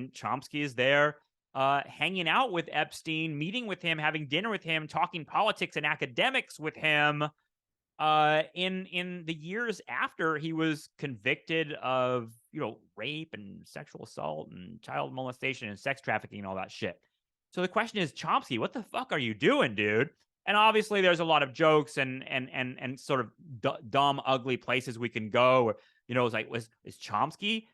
Chomsky is there hanging out with Epstein, meeting with him, having dinner with him, talking politics and academics with him in the years after he was convicted of, rape and sexual assault and child molestation and sex trafficking and all that shit. So the question is, Chomsky, what the fuck are you doing, dude? And obviously, there's a lot of jokes and sort of dumb, ugly places we can go. It's like, is Chomsky,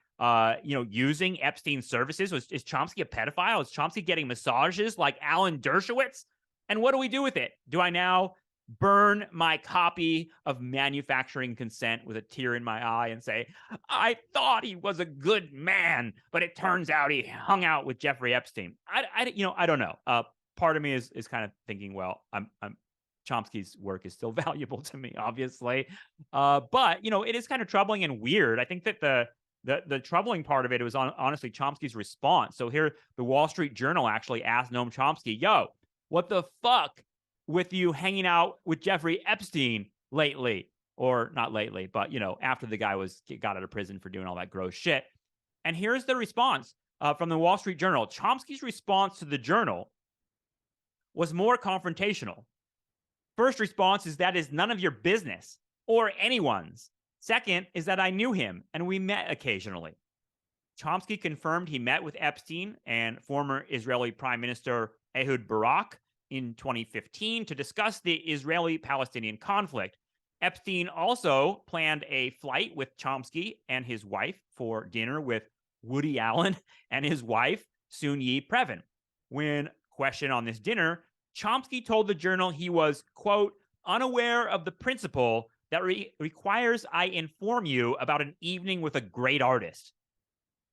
using Epstein's services? Is Chomsky a pedophile? Is Chomsky getting massages like Alan Dershowitz? And what do we do with it? Do I now burn my copy of Manufacturing Consent with a tear in my eye and say, I thought he was a good man, but it turns out he hung out with Jeffrey Epstein? I don't know. Part of me is kind of thinking, well, Chomsky's work is still valuable to me, obviously. But it is kind of troubling and weird. I think that the troubling part of it was honestly Chomsky's response. So here, the Wall Street Journal actually asked Noam Chomsky, yo, what the fuck with you hanging out with Jeffrey Epstein lately? Or not lately, but, after the guy got out of prison for doing all that gross shit. And here's the response from the Wall Street Journal. Chomsky's response to the Journal was more confrontational. First response is that is none of your business or anyone's. Second is that I knew him and we met occasionally. Chomsky confirmed he met with Epstein and former Israeli Prime Minister Ehud Barak in 2015 to discuss the Israeli-Palestinian conflict. Epstein also planned a flight with Chomsky and his wife for dinner with Woody Allen and his wife, Sun-Yi Previn. When questioned on this dinner, Chomsky told the Journal he was, quote, unaware of the principle that requires I inform you about an evening with a great artist.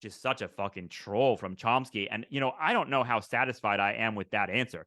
Just such a fucking troll from Chomsky. And, I don't know how satisfied I am with that answer.